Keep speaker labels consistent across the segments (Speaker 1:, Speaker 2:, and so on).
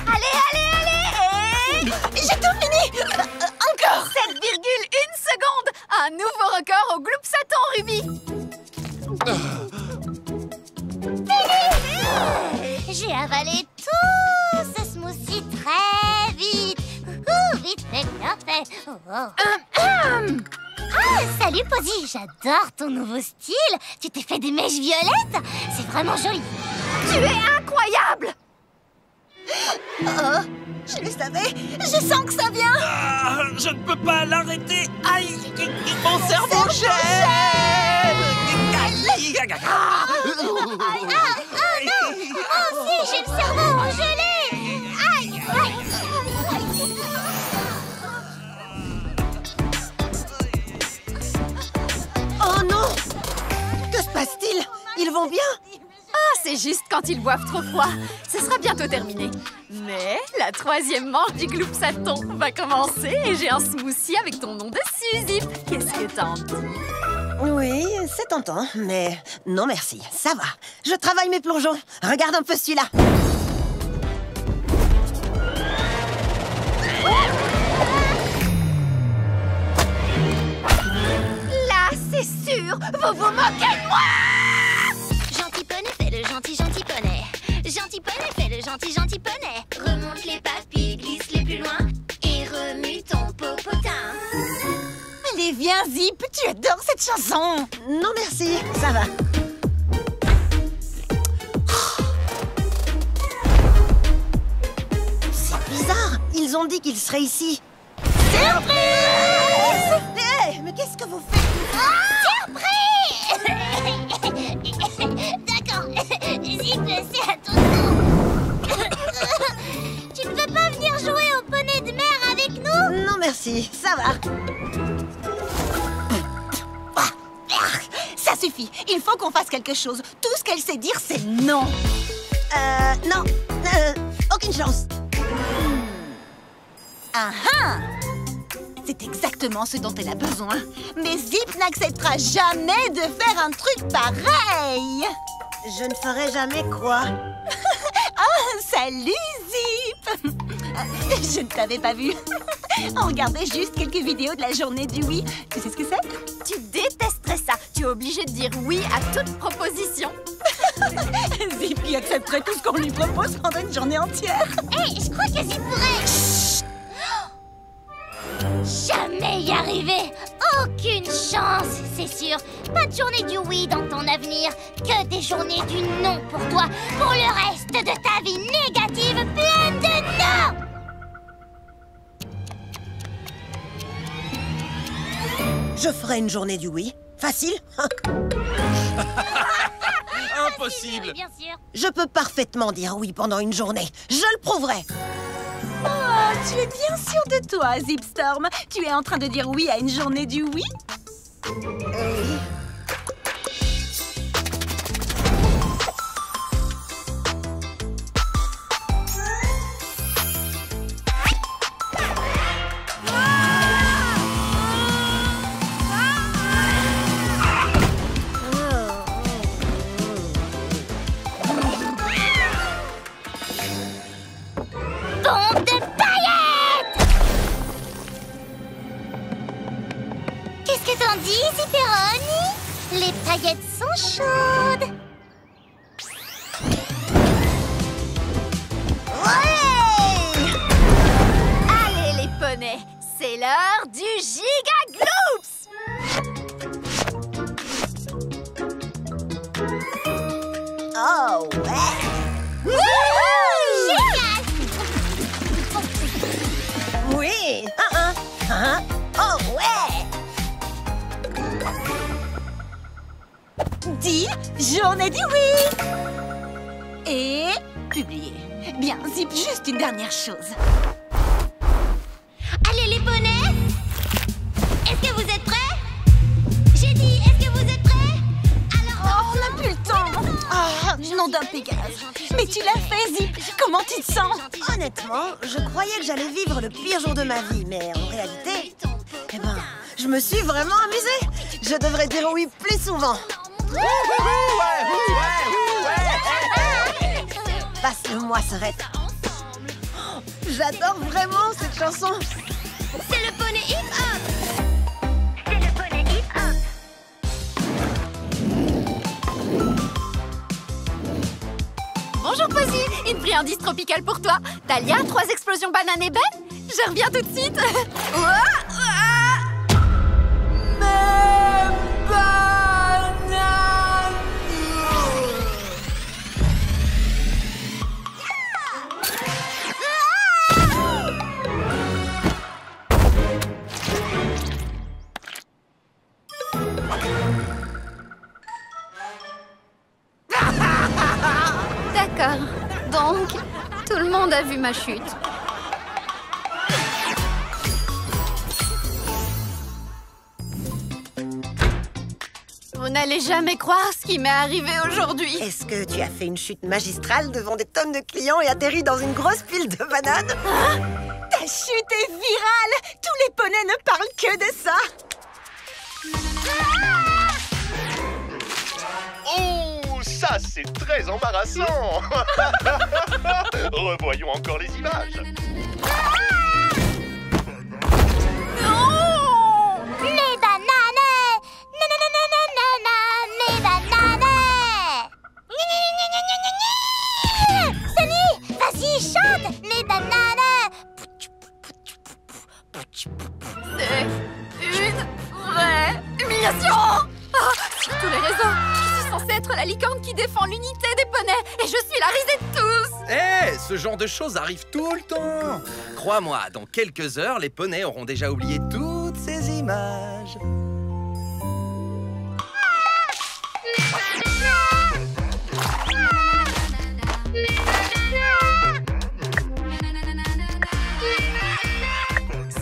Speaker 1: Allez, allez, allez!
Speaker 2: J'ai tout fini! Encore!
Speaker 1: 7,1 secondes! Un nouveau record au Gloopsaton Ruby!
Speaker 3: J'ai avalé tout ce smoothie très vite. Vite fait, bien fait. Ah, salut Posy, j'adore ton nouveau style. Tu t'es fait des mèches violettes. C'est vraiment joli.
Speaker 1: Tu es incroyable!
Speaker 2: Oh, je le savais. Je sens que ça vient.
Speaker 4: Je ne peux pas l'arrêter. Aïe, mon cerveau
Speaker 2: Cerveau
Speaker 4: gèle.
Speaker 3: Moi aussi, j'ai le cerveau gelé. Aïe, aïe.
Speaker 2: Oh non! Que se passe-t-il? Ils vont bien?
Speaker 1: Ah, c'est juste quand ils boivent trop froid. Ce sera bientôt terminé. Mais la 3e manche du Gloopsaton va commencer et j'ai un smoothie avec ton nom dessus, Zip. Qu'est-ce que t'en dis?
Speaker 2: Oui, c'est tentant, mais non merci, ça va. Je travaille mes plongeons. Regarde un peu celui-là.
Speaker 1: Là, c'est sûr, vous vous moquez de moi!
Speaker 3: Gentil poney, fais le gentil poney. Gentil poney, fais le gentil poney. Remonte les papilles, glisse les plus loin et remue ton popotin.
Speaker 2: Allez, viens, Zip, tu adores cette chanson. Non merci, ça va. C'est bizarre, ils ont dit qu'ils seraient ici. Surprise! Hé, mais qu'est-ce que vous faites?
Speaker 3: D'accord, Zip, c'est à ton tour. Tu ne veux pas venir jouer au poney de mer avec nous?
Speaker 2: Non merci, ça va.
Speaker 5: Ça suffit, il faut qu'on fasse quelque chose. Tout ce qu'elle sait dire, c'est non.
Speaker 2: Non, aucune chance.
Speaker 5: Ah ah! C'est exactement ce dont elle a besoin. Mais Zip n'acceptera jamais de faire un truc pareil.
Speaker 2: Je ne ferai jamais quoi?
Speaker 5: Oh, salut Zip! Je ne t'avais pas vu. On regardait juste quelques vidéos de la journée du oui. Tu sais ce que c'est?
Speaker 1: Tu détesterais ça. Tu es obligé de dire oui à toute proposition.
Speaker 5: Zip qui accepterait tout ce qu'on lui propose pendant une journée entière.
Speaker 3: Hé, je crois que Zip pourrait... Jamais y arriver. Aucune chance, c'est sûr. Pas de journée du oui dans ton avenir. Que des journées du non pour toi. Pour le reste de ta vie négative pleine de non.
Speaker 2: Je ferai une journée du oui. Facile.
Speaker 4: Impossible.
Speaker 3: Oui, bien sûr.
Speaker 2: Je peux parfaitement dire oui pendant une journée. Je le prouverai.
Speaker 5: Oh, tu es bien sûr de toi, Zipstorm. Tu es en train de dire oui à une journée du oui?
Speaker 2: Oui.
Speaker 3: Bombe de paillettes! Qu'est-ce que t'en dis, Zipperoni? Les paillettes sont chaudes.
Speaker 1: Allez les poneys, c'est l'heure du Giga Gloops!
Speaker 2: Oh, ouais.
Speaker 3: Génial!
Speaker 2: Oui. Oh, ouais.
Speaker 5: Dis journée du oui! Et publier. Bien, Zip, juste une dernière chose.
Speaker 3: Allez les poneys! Est-ce que vous êtes prêts? J'ai dit, est-ce que vous êtes prêts? Alors,
Speaker 5: Oh, on n'a plus le temps. Ah, nom d'un Pégase. Mais tu l'as fait, Zip. Comment tu te sens?
Speaker 2: Honnêtement, je croyais que j'allais vivre le pire jour de ma vie, mais en réalité, eh ben, je me suis vraiment amusée. Je devrais dire oui plus souvent.
Speaker 4: Ouais.
Speaker 2: moi, Sorette. Oh, j'adore vraiment cette chanson.
Speaker 3: C'est le poney hip-hop. C'est le poney hip-hop.
Speaker 1: Bonjour Posy, une friandise tropicale pour toi. Talia, 3 explosions bananes et Ben. Je reviens tout de suite. D'accord. Donc, tout le monde a vu ma chute. Vous n'allez jamais croire ce qui m'est arrivé aujourd'hui.
Speaker 2: Est-ce que tu as fait une chute magistrale devant des tonnes de clients et atterri dans une grosse pile de bananes?
Speaker 5: Ta chute est virale. Tous les poneys ne parlent que de ça.
Speaker 6: Oh, ça c'est très embarrassant. Revoyons encore les images.
Speaker 3: Mes bananes. Nananananana, mes bananes. Sunny, vas-y, chante. Mes bananes.
Speaker 1: C'est une vraie humiliation. Sur tous les réseaux, je suis censée être la licorne qui défend l'unité des poneys et je suis la risée de tous.
Speaker 7: Ce genre de choses arrive tout le temps. Crois-moi, dans quelques heures, les poneys auront déjà oublié toutes ces images.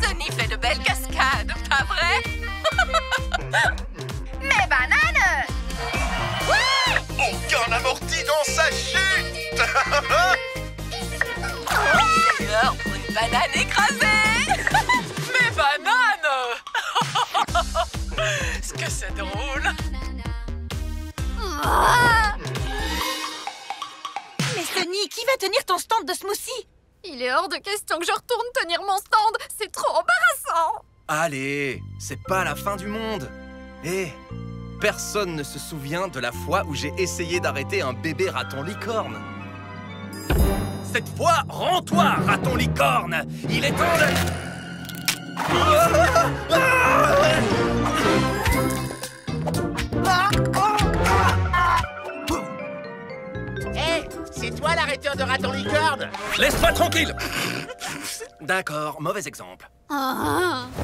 Speaker 1: Sunny fait de belles cascades, pas vrai? Mes bananes!
Speaker 6: Aucun amorti dans sa chute.
Speaker 1: C'est l'heure pour une banane écrasée! Mes bananes! Est-ce que c'est drôle?
Speaker 5: Mais Sunny, qui va tenir ton stand de smoothie?
Speaker 1: Il est hors de question que je retourne tenir mon stand. C'est trop embarrassant.
Speaker 7: Allez, c'est pas la fin du monde. Personne ne se souvient de la fois où j'ai essayé d'arrêter un bébé raton licorne. Cette fois, rends-toi, raton licorne. Il est temps de...
Speaker 4: C'est toi l'arrêteur de raton licorne?
Speaker 7: Laisse-moi tranquille. D'accord, mauvais exemple.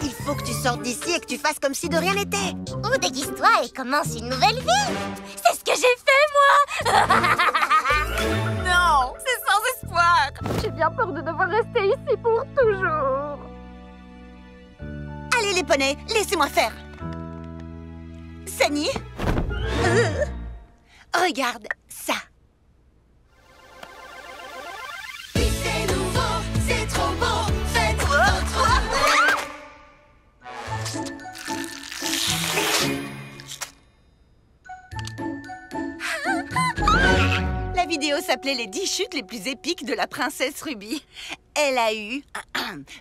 Speaker 2: Il faut que tu sortes d'ici et que tu fasses comme si de rien n'était.
Speaker 3: Ou déguise-toi et commence une nouvelle vie. C'est ce que j'ai fait, moi.
Speaker 1: Non, c'est sans espoir. J'ai bien peur de devoir rester ici pour toujours.
Speaker 5: Allez les poneys, laissez-moi faire. Sunny, regarde ça.
Speaker 3: C'est nouveau, c'est trop beau. Faites votre
Speaker 5: La vidéo s'appelait les 10 chutes les plus épiques de la princesse Ruby. Elle a eu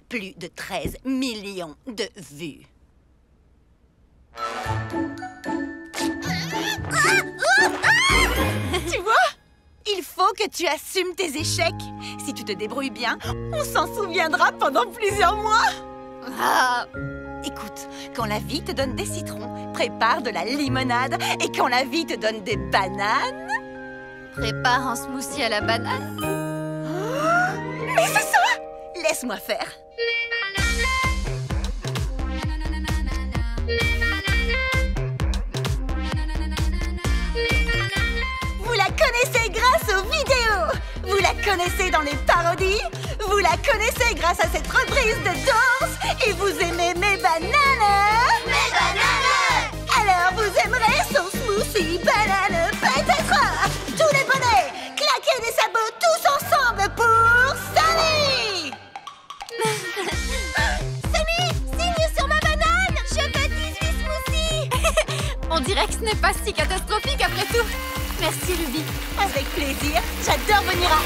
Speaker 5: plus de 13 millions de vues. Tu vois? Il faut que tu assumes tes échecs. Si tu te débrouilles bien, on s'en souviendra pendant plusieurs mois. Écoute, quand la vie te donne des citrons, prépare de la limonade. Et quand la vie te donne des bananes...
Speaker 1: Prépare un smoothie à la banane.
Speaker 5: Mais c'est ça! Laisse-moi faire. Vous la connaissez grâce aux vidéos. Vous la connaissez dans les parodies. Vous la connaissez grâce à cette reprise de danse. Et vous aimez mes bananes.
Speaker 3: Mes bananes.
Speaker 5: Alors vous aimerez son smoothie banane peut-être. Tous les bonnets, claquez des sabots tous ensemble pour Sunny.
Speaker 3: Sunny, signe sur ma banane. Je veux 18 smoothies.
Speaker 1: On dirait que ce n'est pas si catastrophique après tout. Merci Ruby.
Speaker 5: Avec plaisir. J'adore venir à...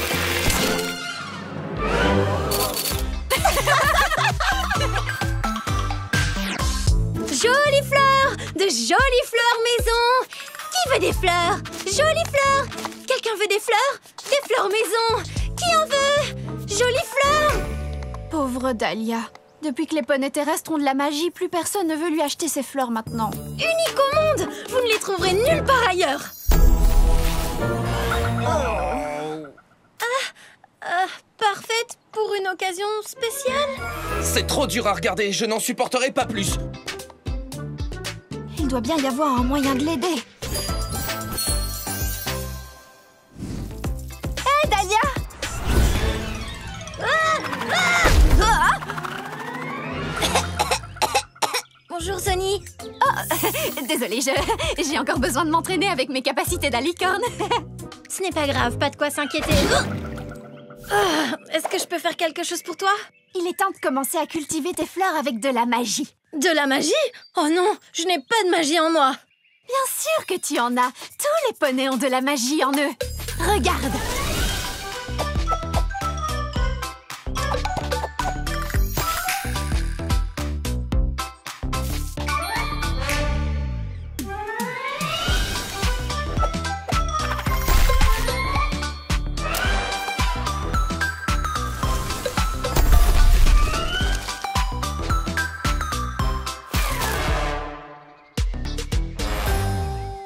Speaker 3: Jolies fleurs! De jolies fleurs maison! Qui veut des fleurs? Jolies fleurs! Quelqu'un veut des fleurs? Des fleurs maison! Qui en veut? Jolies fleurs!
Speaker 1: Pauvre Dahlia. Depuis que les poneys terrestres ont de la magie, plus personne ne veut lui acheter ses fleurs maintenant.
Speaker 3: Unique au monde! Vous ne les trouverez nulle part ailleurs! Parfaite pour une occasion spéciale?
Speaker 7: C'est trop dur à regarder, je n'en supporterai pas plus.
Speaker 1: Il doit bien y avoir un moyen de l'aider. Hé, Dahlia!
Speaker 3: Bonjour, Sonny.
Speaker 1: Oh, désolée, j'ai encore besoin de m'entraîner avec mes capacités d'alicorne.
Speaker 3: Ce n'est pas grave, pas de quoi s'inquiéter. Est-ce que je peux faire quelque chose pour toi?
Speaker 1: Il est temps de commencer à cultiver tes fleurs avec de la magie.
Speaker 3: De la magie? Oh non, je n'ai pas de magie en moi.
Speaker 1: Bien sûr que tu en as. Tous les poneys ont de la magie en eux. Regarde.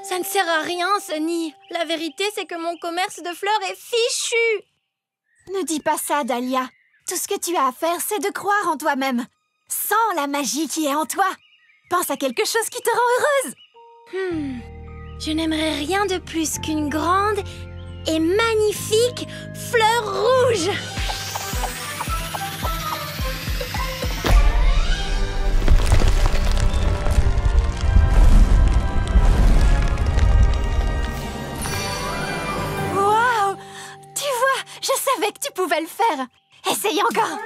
Speaker 3: Ça ne sert à rien, Sonny. La vérité, c'est que mon commerce de fleurs est fichu.
Speaker 1: Ne dis pas ça, Dahlia. Tout ce que tu as à faire, c'est de croire en toi-même. Sens la magie qui est en toi. Pense à quelque chose qui te rend heureuse.
Speaker 3: Je n'aimerais rien de plus qu'une grande et magnifique fleur rouge.
Speaker 1: Waouh! Tu vois, je savais que tu pouvais le faire. Essaye encore.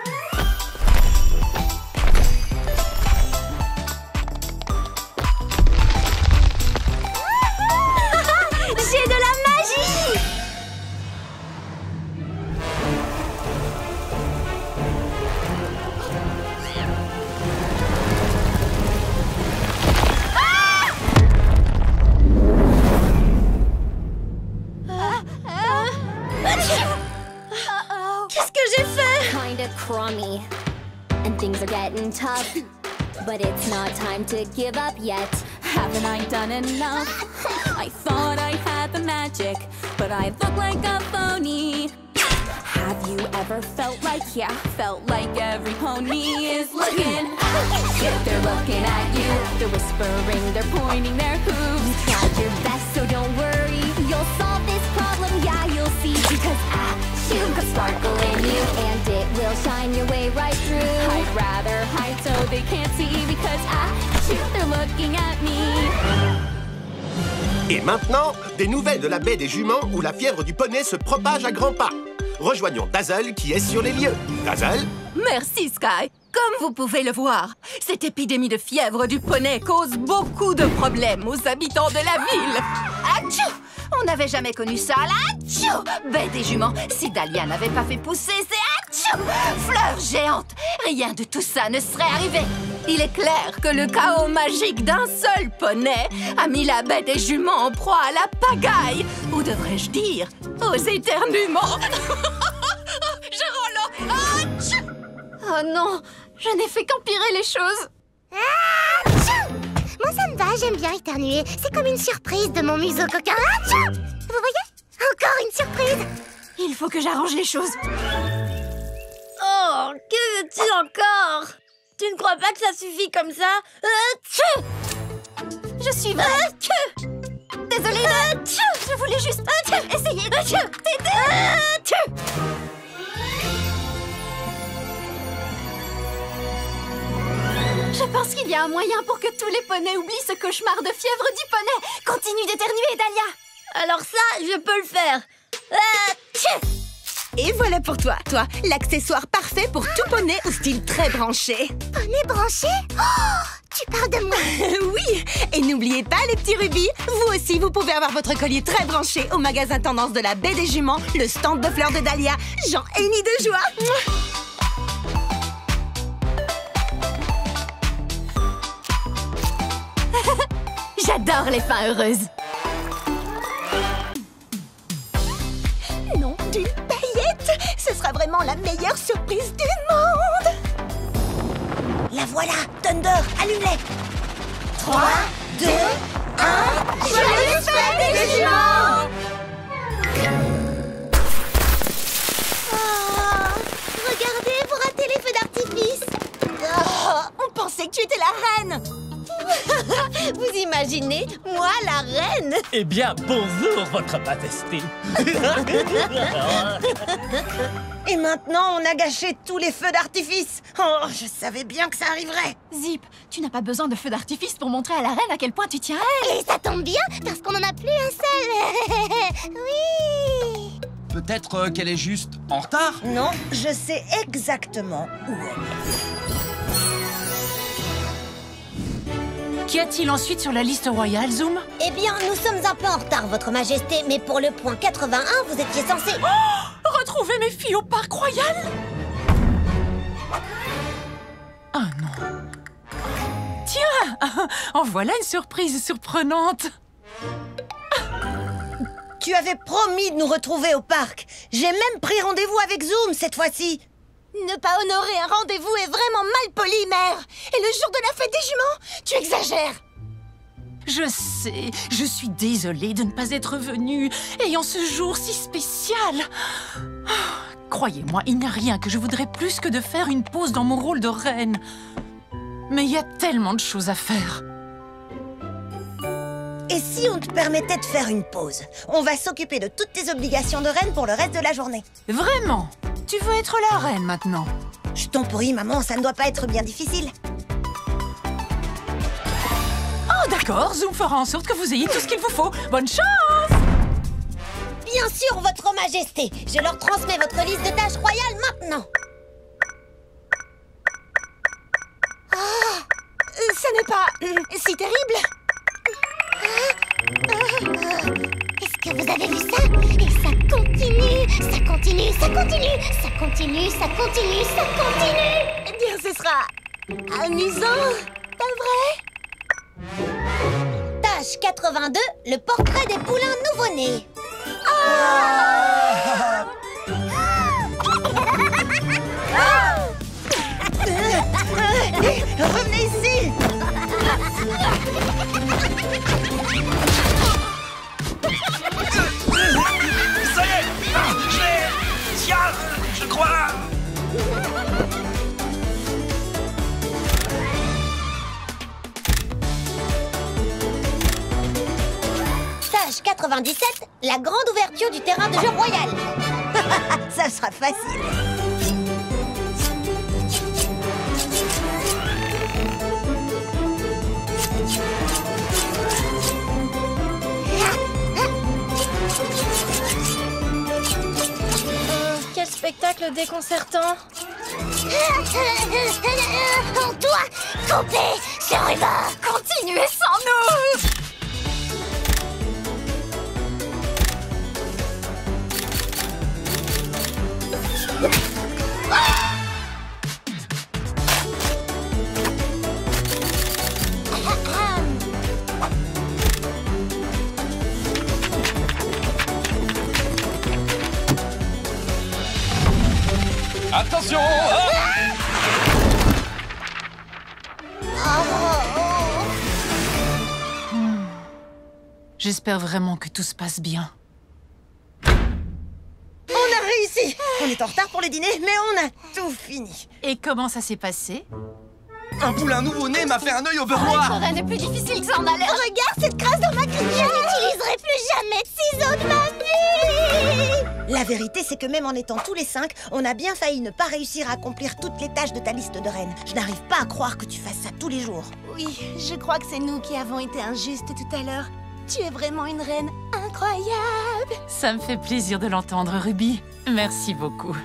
Speaker 3: J'ai de la magie! Qu'est-ce que j'ai fait?
Speaker 8: Kinda crummy, and things are getting tough. But it's not time to give up yet.
Speaker 9: Haven't I done enough? I thought I had the magic, but I look like a phony. Have you ever felt like, felt like every pony is looking at you? They're looking at you, they're whispering, they're pointing their hooves.
Speaker 8: You tried your best, so don't worry. You'll solve this problem, yeah, you'll see. Because you've got sparkle in you, and it will shine your way right through.
Speaker 9: I'd rather hide so they can't see, because they're looking at me.
Speaker 6: Et maintenant, des nouvelles de la baie des juments où la fièvre du poney se propage à grands pas. Rejoignons Dazzle qui est sur les lieux. Dazzle?
Speaker 10: Merci, Sky. Comme vous pouvez le voir, cette épidémie de fièvre du poney cause beaucoup de problèmes aux habitants de la ville. Atchou! On n'avait jamais connu ça, là. Atchou! Baie des juments, si Dahlia n'avait pas fait pousser ses atchou! Fleurs géantes, rien de tout ça ne serait arrivé. Il est clair que le chaos magique d'un seul poney a mis la baie des juments en proie à la pagaille. Ou devrais-je dire, aux éternuements. Je rends Atchou!
Speaker 1: Oh non, je n'ai fait qu'empirer les choses.
Speaker 3: Moi, ça me va, j'aime bien éternuer. C'est comme une surprise de mon museau coquin. Vous voyez? Encore une surprise.
Speaker 1: Il faut que j'arrange les choses.
Speaker 3: Oh, que veux-tu encore? Tu ne crois pas que ça suffit comme ça?
Speaker 1: Je suis vraie. Désolée. Je voulais juste essayer de t'aider. Je pense qu'il y a un moyen pour que tous les poneys oublient ce cauchemar de fièvre du poney. Continue d'éternuer, Dahlia.
Speaker 3: Alors ça, je peux le faire.
Speaker 5: Et voilà pour toi, l'accessoire parfait pour tout poney au style très branché.
Speaker 3: Poney branché? Oh, Tu parles de moi?
Speaker 5: Oui, et n'oubliez pas les petits rubis, vous aussi vous pouvez avoir votre collier très branché au magasin Tendance de la Baie des Juments, le stand de fleurs de Dahlia. J'en hennit de joie.
Speaker 1: J'adore les fins heureuses.
Speaker 5: Non, d'une paillette, ce sera vraiment la meilleure surprise du monde.
Speaker 2: La voilà, Thunder, allume-les. 3, 2, 1...
Speaker 3: Joyeuse fête des juments! Oh, regardez, vous ratez les feux d'artifice.
Speaker 5: Oh, on pensait que tu étais la reine.
Speaker 2: Vous imaginez, moi, la reine?
Speaker 4: Eh bien, bonjour, votre majesté.
Speaker 2: Et maintenant, on a gâché tous les feux d'artifice. Oh, je savais bien que ça arriverait.
Speaker 1: Zip, tu n'as pas besoin de feu d'artifice pour montrer à la reine à quel point tu tiens à elle.
Speaker 3: Et ça tombe bien, parce qu'on n'en a plus un seul. Oui.
Speaker 7: Peut-être qu'elle est juste en retard?
Speaker 2: Non, je sais exactement où elle est.
Speaker 10: Qu'y a-t-il ensuite sur la liste royale, Zoom?
Speaker 3: Eh bien, nous sommes un peu en retard, votre majesté, mais pour le point 81, vous étiez censé...
Speaker 10: Oh! Retrouver mes filles au parc royal? Ah non. Tiens! En voilà une surprise surprenante.
Speaker 2: Tu avais promis de nous retrouver au parc. J'ai même pris rendez-vous avec Zoom cette fois-ci.
Speaker 5: Ne pas honorer un rendez-vous est vraiment mal poli, mère. Et le jour de la fête des juments, tu exagères.
Speaker 10: Je sais, je suis désolée de ne pas être venue, ayant ce jour si spécial. Croyez-moi, il n'y a rien que je voudrais plus que de faire une pause dans mon rôle de reine. Mais il y a tellement de choses à faire.
Speaker 2: Et si on te permettait de faire une pause? On va s'occuper de toutes tes obligations de reine pour le reste de la journée.
Speaker 10: Vraiment? Tu veux être la reine maintenant?
Speaker 2: Je t'en prie, maman, ça ne doit pas être bien difficile.
Speaker 10: Oh d'accord, Zoom fera en sorte que vous ayez tout ce qu'il vous faut. Bonne chance!
Speaker 3: Bien sûr, votre majesté. Je leur transmets votre liste de tâches royales maintenant.
Speaker 5: Ce n'est pas si terrible.
Speaker 3: Est-ce que vous avez vu ça? Et ça continue, ça continue, ça continue, ça continue, ça continue, ça continue.
Speaker 5: Eh bien, ce sera amusant, pas vrai?
Speaker 3: Tâche 82, le portrait des poulains nouveau-nés.
Speaker 2: Revenez ici!
Speaker 4: Ça y est! Tiens, je crois...
Speaker 3: Tâche 97, la grande ouverture du terrain de jeu royal.
Speaker 2: Ça sera facile.
Speaker 5: Quel spectacle déconcertant.
Speaker 3: On doit couper ce ruban.
Speaker 1: Continuez sans nous!
Speaker 7: Attention!
Speaker 10: J'espère vraiment que tout se passe bien.
Speaker 2: On a réussi! On est en retard pour le dîner, mais on a tout fini.
Speaker 10: Et comment ça s'est passé?
Speaker 7: Un poulain nouveau-né m'a fait un œil au beurre
Speaker 1: Être
Speaker 7: noir!
Speaker 1: reine est plus difficile que ça en a l'air.
Speaker 5: Regarde cette crasse dans ma cuillère.
Speaker 3: Je n'utiliserai plus jamais de ciseaux de ma vie.
Speaker 2: La vérité, c'est que même en étant tous les 5, on a bien failli ne pas réussir à accomplir toutes les tâches de ta liste de reine. Je n'arrive pas à croire que tu fasses ça tous les jours.
Speaker 5: Oui, je crois que c'est nous qui avons été injustes tout à l'heure. Tu es vraiment une reine incroyable.
Speaker 10: Ça me fait plaisir de l'entendre, Ruby. Merci beaucoup.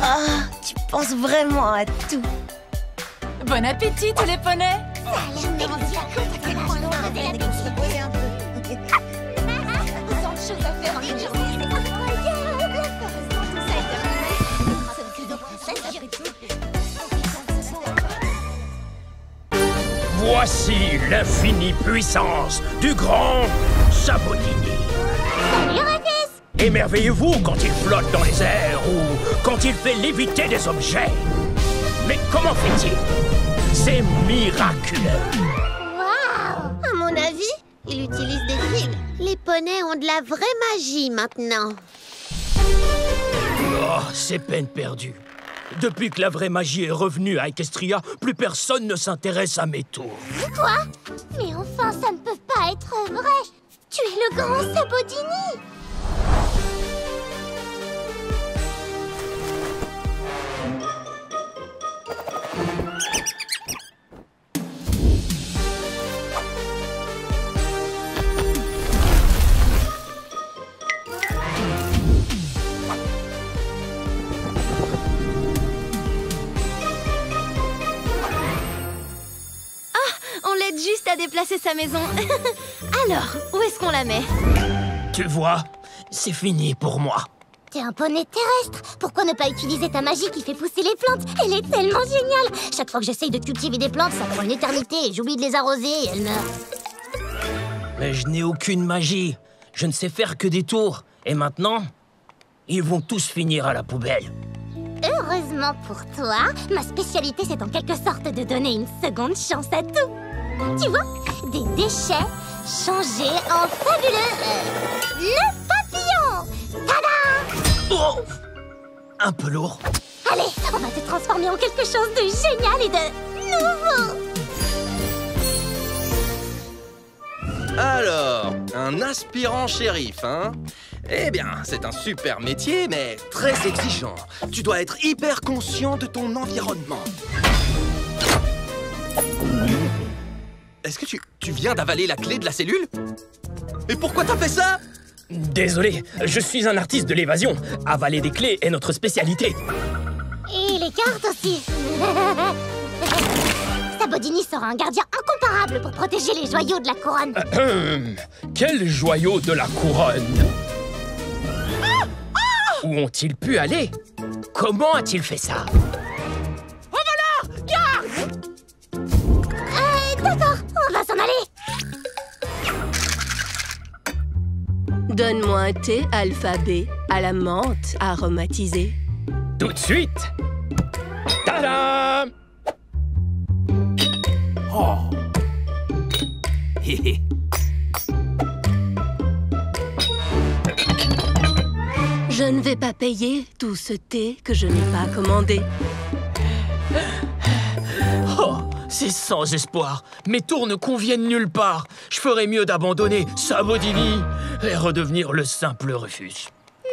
Speaker 2: Ah, pense vraiment à tout.
Speaker 10: Bon appétit, tous les poneys!
Speaker 11: Voici l'infinie puissance du grand Sabotini.
Speaker 3: Salut, Rufus!
Speaker 11: Émerveillez-vous quand il flotte dans les airs ou quand il fait léviter des objets. Mais comment fait-il? C'est miraculeux.
Speaker 3: Waouh!
Speaker 12: À mon avis, il utilise des fils. Les poneys ont de la vraie magie maintenant.
Speaker 11: Oh, c'est peine perdue. Depuis que la vraie magie est revenue à Equestria, plus personne ne s'intéresse à mes tours.
Speaker 3: Quoi? Mais enfin, ça ne peut pas être vrai! Tu es le grand Sabotini!
Speaker 1: On l'aide juste à déplacer sa maison. Alors, où est-ce qu'on la met?
Speaker 11: Tu vois, c'est fini pour moi.
Speaker 3: T'es un poney terrestre. Pourquoi ne pas utiliser ta magie qui fait pousser les plantes? Elle est tellement géniale. Chaque fois que j'essaye de cultiver des plantes, ça prend une éternité et j'oublie de les arroser et elles meurent.
Speaker 11: Mais je n'ai aucune magie. Je ne sais faire que des tours. Et maintenant, ils vont tous finir à la poubelle.
Speaker 3: Heureusement pour toi, ma spécialité c'est en quelque sorte de donner une seconde chance à tout. Tu vois, des déchets changés en fabuleux... le papillon! Tada!
Speaker 11: Oh! Un peu lourd.
Speaker 3: Allez, on va te transformer en quelque chose de génial et de nouveau!
Speaker 7: Alors, un aspirant shérif, hein? Eh bien, c'est un super métier, mais très exigeant. Tu dois être hyper conscient de ton environnement. Est-ce que tu viens d'avaler la clé de la cellule? Et pourquoi t'as fait ça?
Speaker 11: Désolé, je suis un artiste de l'évasion. Avaler des clés est notre spécialité.
Speaker 3: Et les cartes aussi. Sabotini sera un gardien incomparable pour protéger les joyaux de la couronne.
Speaker 11: Quel joyau de la couronne? Où ont-ils pu aller? Comment a-t-il fait ça?
Speaker 10: Oh voilà! Garde!
Speaker 3: D'accord, on va s'en aller.
Speaker 13: Donne-moi un thé alphabet à la menthe aromatisée.
Speaker 11: Tout de suite! Tadam!
Speaker 4: Oh. Hé hé.
Speaker 13: Je ne vais pas payer tout ce thé que je n'ai pas commandé.
Speaker 11: Oh, c'est sans espoir. Mes tours ne conviennent nulle part. Je ferais mieux d'abandonner Sabotini et redevenir le simple Rufus.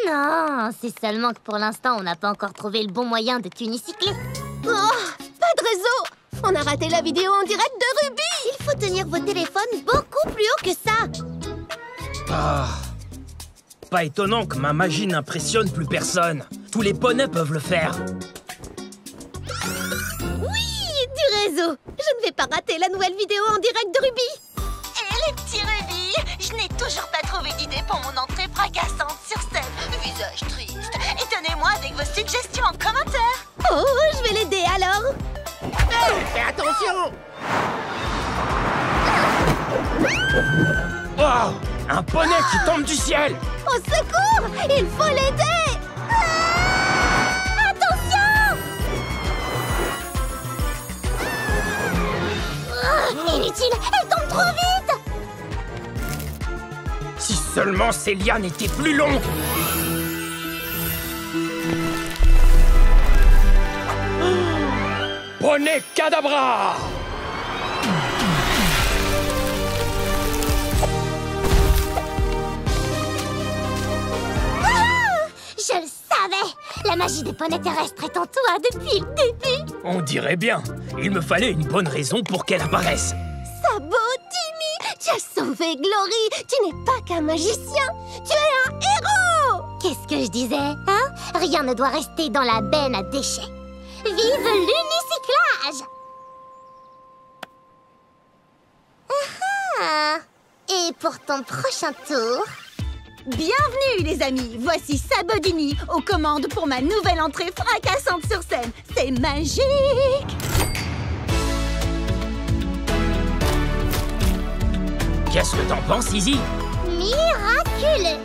Speaker 3: Non, c'est seulement que pour l'instant, on n'a pas encore trouvé le bon moyen de t'unicycler.
Speaker 12: Oh, pas de réseau! On a raté la vidéo en direct de Ruby! Il faut tenir vos téléphones beaucoup plus haut que ça!
Speaker 11: Ah, pas étonnant que ma magie n'impressionne plus personne. Tous les poneys peuvent le faire.
Speaker 12: Oui, du réseau! Je ne vais pas rater la nouvelle vidéo en direct de Ruby!
Speaker 5: Et les petits rubis, je n'ai toujours pas trouvé d'idée pour mon entrée fracassante sur scène. Visage triste. Et tenez-moi avec vos suggestions en commentaire.
Speaker 12: Oh, je vais l'aider alors!
Speaker 6: Hey, fais attention!
Speaker 11: Oh, un poney qui tombe du ciel!
Speaker 12: Au secours! Il faut l'aider!
Speaker 3: Attention! Inutile, elle tombe trop vite!
Speaker 11: Si seulement ces lianes étaient plus longues! Poney Cadabra!
Speaker 3: Je le savais! La magie des poneys terrestres est en toi depuis le début!
Speaker 11: On dirait bien. Il me fallait une bonne raison pour qu'elle apparaisse.
Speaker 12: Sabotini! Tu as sauvé Glory! Tu n'es pas qu'un magicien! Tu es un héros!
Speaker 3: Qu'est-ce que je disais, hein? Rien ne doit rester dans la benne à déchets. Vive l'unicyclage! Et pour ton prochain tour...
Speaker 5: Bienvenue les amis, voici Sabodini aux commandes pour ma nouvelle entrée fracassante sur scène. C'est magique!
Speaker 11: Qu'est-ce que t'en penses, Izzy?
Speaker 3: Miraculeux!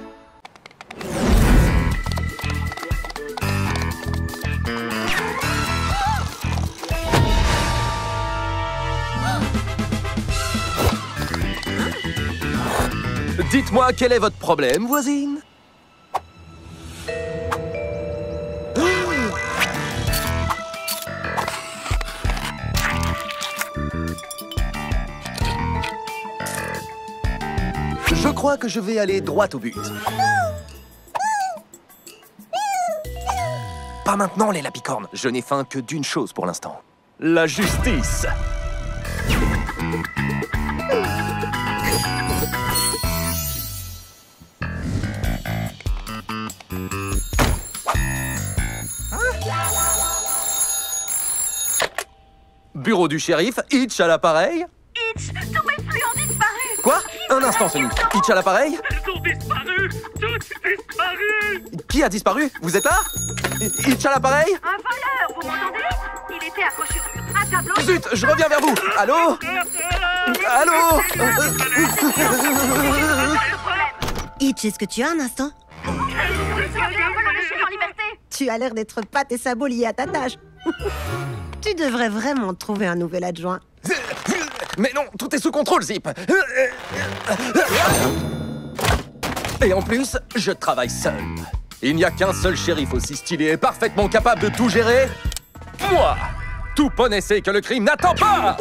Speaker 7: Dites-moi, quel est votre problème, voisine? Je crois que je vais aller droit au but. Pas maintenant, les lapicornes. Je n'ai faim que d'une chose pour l'instant. La justice. Bureau du shérif, Hitch à l'appareil.
Speaker 5: Hitch, tous mes flux ont disparu.
Speaker 7: Quoi? Un instant, Sonic. Hitch à l'appareil?
Speaker 11: Elles ont disparu! Toutes disparues!
Speaker 7: Qui a disparu? Vous êtes là? Hitch à l'appareil?
Speaker 5: Un voleur, vous m'entendez? Il était accroché au mur, un tableau...
Speaker 7: Zut, je reviens vers vous. Allô? Allô?
Speaker 2: Hitch, est-ce que tu as un instant? Tu as l'air d'être pas tes sabots liés à ta tâche. Tu devrais vraiment trouver un nouvel adjoint.
Speaker 7: Mais non, tout est sous contrôle, Zip. Et en plus, je travaille seul. Il n'y a qu'un seul shérif aussi stylé et parfaitement capable de tout gérer. Moi! Tout poney sait que le crime n'attend pas!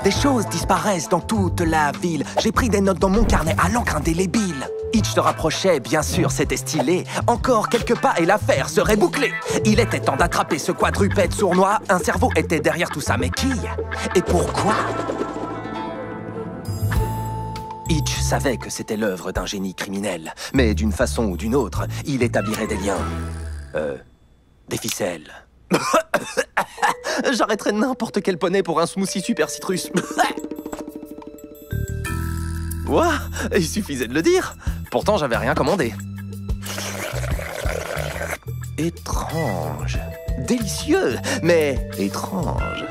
Speaker 7: Des choses disparaissent dans toute la ville. J'ai pris des notes dans mon carnet à l'encre indélébile. Hitch se rapprochait, bien sûr, c'était stylé. Encore quelques pas et l'affaire serait bouclée. Il était temps d'attraper ce quadrupède sournois. Un cerveau était derrière tout ça, mais qui? Et pourquoi? Hitch savait que c'était l'œuvre d'un génie criminel. Mais d'une façon ou d'une autre, il établirait des liens. Des ficelles. J'arrêterais n'importe quel poney pour un smoothie super citrus. Ouah, il suffisait de le dire. Pourtant, j'avais rien commandé. Étrange. Délicieux, mais étrange.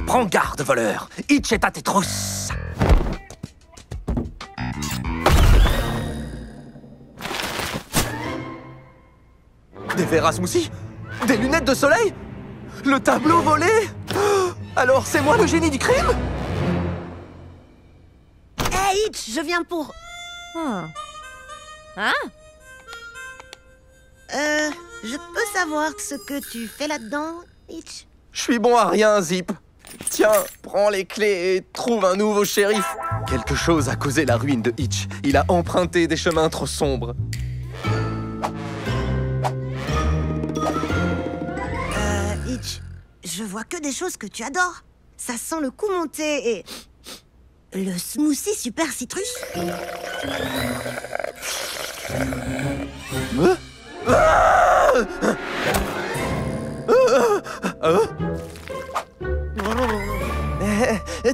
Speaker 7: Prends garde, voleur. Hitch est à tes trousses. Des verres à smoothie? Des lunettes de soleil? Le tableau volé? Alors c'est moi le génie du crime?
Speaker 2: Hey Hitch, je viens pour...
Speaker 1: Hein?
Speaker 2: Je peux savoir ce que tu fais là-dedans, Hitch?
Speaker 7: Je suis bon à rien, Zip. Tiens, prends les clés et trouve un nouveau shérif. Quelque chose a causé la ruine de Hitch. Il a emprunté des chemins trop sombres.
Speaker 2: Hitch, je vois que des choses que tu adores. Ça sent le coup monté et... le smoothie super citrus.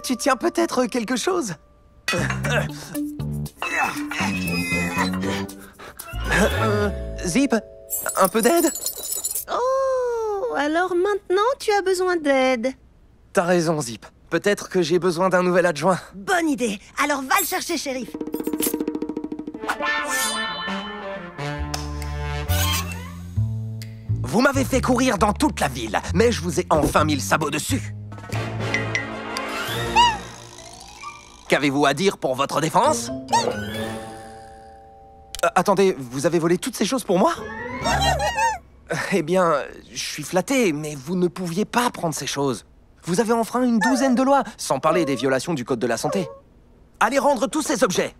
Speaker 7: Tu tiens peut-être quelque chose? Zip, un peu d'aide?
Speaker 2: Oh, alors maintenant tu as besoin d'aide.
Speaker 7: T'as raison, Zip. Peut-être que j'ai besoin d'un nouvel adjoint.
Speaker 2: Bonne idée. Alors va le chercher, shérif.
Speaker 7: Vous m'avez fait courir dans toute la ville, mais je vous ai enfin mis le sabot dessus. Qu'avez-vous à dire pour votre défense? Attendez, vous avez volé toutes ces choses pour moi? Eh bien, je suis flatté, mais vous ne pouviez pas prendre ces choses. Vous avez enfreint une douzaine de lois, sans parler des violations du Code de la santé. Allez rendre tous ces objets.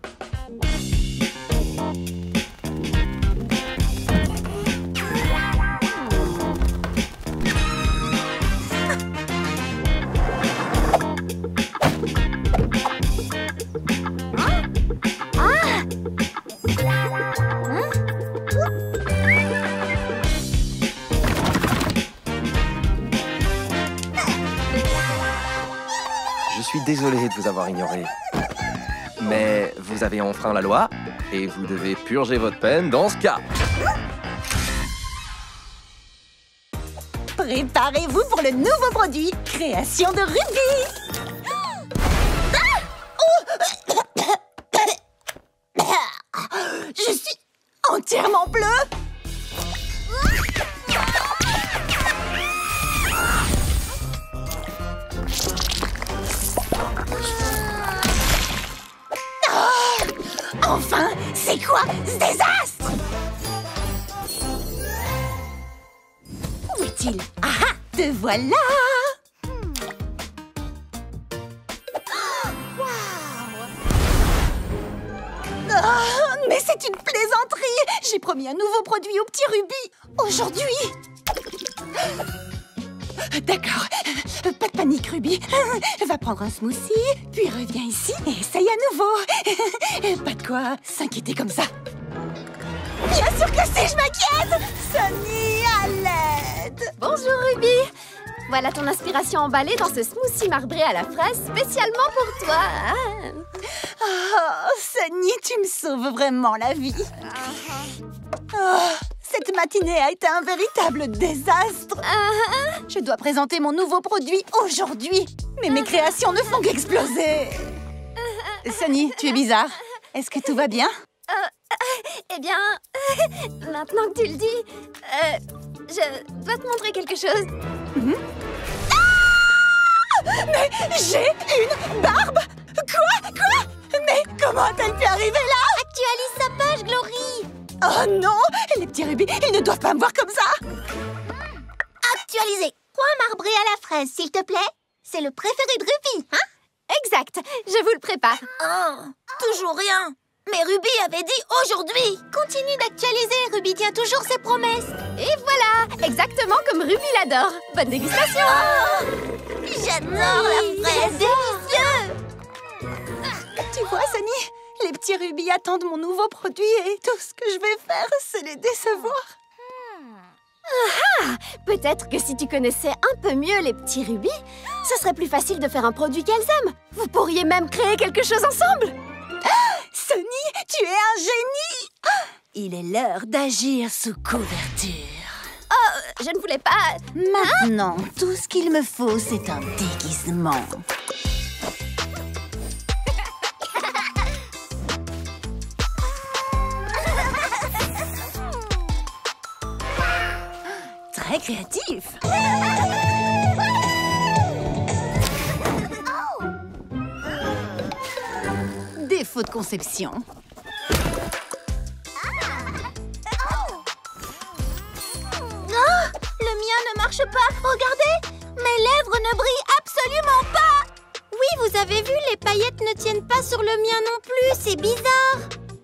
Speaker 7: désolé de vous avoir ignoré. Mais vous avez enfreint la loi et vous devez purger votre peine dans ce cas.
Speaker 5: Préparez-vous pour le nouveau produit, création de Ruby. Je suis entièrement bleu. Enfin, c'est quoi ce désastre? Où est-il? Ah, te voilà! Mais c'est une plaisanterie! J'ai promis un nouveau produit au petit Ruby aujourd'hui! D'accord, pas de panique, Ruby. Va prendre un smoothie, puis reviens ici et essaye à nouveau. Pas de quoi s'inquiéter comme ça. Bien sûr que si, je m'inquiète! Sonny, à l'aide!
Speaker 1: Bonjour, Ruby! Voilà ton inspiration emballée dans ce smoothie marbré à la fraise spécialement pour toi.
Speaker 5: Oh, Sonny, tu me sauves vraiment la vie. Oh, cette matinée a été un véritable désastre. Je dois présenter mon nouveau produit aujourd'hui. Mais mes créations ne font qu'exploser. Sonny, tu es bizarre. Est-ce que tout va bien?
Speaker 1: Eh bien, maintenant que tu le dis, je dois te montrer quelque chose.
Speaker 5: Mais j'ai une barbe! Quoi? Mais comment a-t-elle pu arriver là?
Speaker 3: Actualise sa page, Glory!
Speaker 5: Oh non! Les petits rubis, ils ne doivent pas me voir comme ça!
Speaker 3: Actualiser! Point marbré à la fraise, s'il te plaît. C'est le préféré de Ruby, hein?
Speaker 1: Exact, je vous le prépare.
Speaker 3: Oh, toujours rien! Mais Ruby avait dit aujourd'hui! Continue d'actualiser, Ruby tient toujours ses promesses.
Speaker 1: Et voilà, exactement comme Ruby l'adore. Bonne dégustation!
Speaker 3: Oh, j'adore la fraise! Délicieux!
Speaker 5: Tu vois, Sonny, les petits rubis attendent mon nouveau produit et tout ce que je vais faire, c'est les décevoir.
Speaker 1: Peut-être que si tu connaissais un peu mieux les petits rubis, ce serait plus facile de faire un produit qu'elles aiment. Vous pourriez même créer quelque chose ensemble.
Speaker 5: Sonny, tu es un génie! Il est l'heure d'agir sous couverture.
Speaker 1: Oh, je ne voulais pas...
Speaker 5: Maintenant, tout ce qu'il me faut, c'est un déguisement. Très créatif. Défaut de conception.
Speaker 3: Le mien ne marche pas, regardez! Mes lèvres ne brillent absolument pas! Oui, vous avez vu, les paillettes ne tiennent pas sur le mien non plus, c'est bizarre!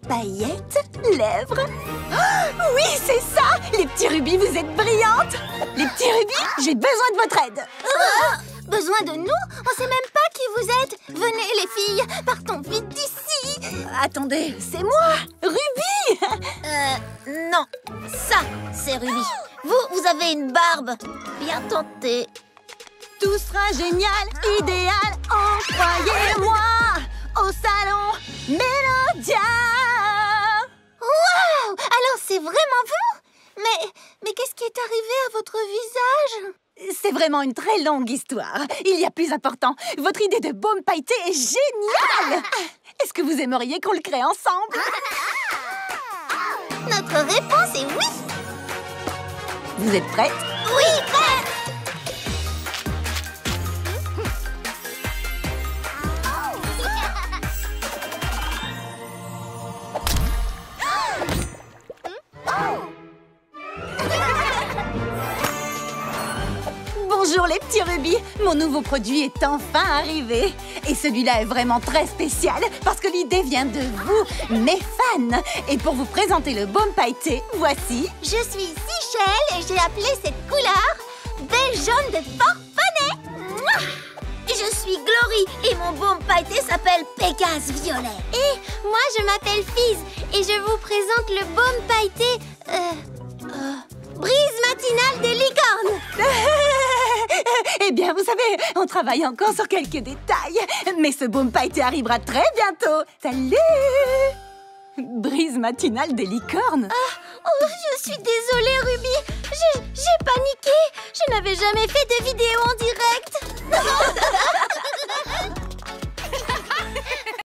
Speaker 5: Paillettes, lèvres. Oh, oui, c'est ça! Les petits rubis, vous êtes brillantes! Les petits rubis, j'ai besoin de votre aide!
Speaker 3: Besoin de nous? On sait même pas qui vous êtes! Venez, les filles, partons vite d'ici!
Speaker 5: Attendez, c'est moi, Ruby!
Speaker 3: Non, ça, c'est Ruby. Vous avez une barbe. Bien tenté.
Speaker 5: Tout sera génial, idéal, croyez-moi, au salon Mélodia!
Speaker 3: Waouh! Alors c'est vraiment vous? Mais qu'est-ce qui est arrivé à votre visage?
Speaker 5: C'est vraiment une très longue histoire. Il y a plus important. Votre idée de baume pailleté est géniale! Est-ce que vous aimeriez qu'on le crée ensemble?
Speaker 3: Notre réponse est oui!
Speaker 5: Vous êtes prête?
Speaker 3: Oui, prête!
Speaker 5: Bonjour les petits rubis, mon nouveau produit est enfin arrivé. Et celui-là est vraiment très spécial parce que l'idée vient de vous, mes fans. Et pour vous présenter le baume pailleté, voici...
Speaker 3: Je suis Sichelle et j'ai appelé cette couleur baie jaune de Forfonet. Mouah! Je suis Glory et mon baume pailleté s'appelle Pégase violet. Et moi je m'appelle Fizz et je vous présente le baume pailleté... brise matinale des licornes.
Speaker 5: Eh bien, vous savez, on travaille encore sur quelques détails. Mais ce boom pailleté arrivera très bientôt. Salut! Brise matinale des licornes.
Speaker 12: Oh, je suis désolée, Ruby. J'ai paniqué. Je n'avais jamais fait de vidéo en direct.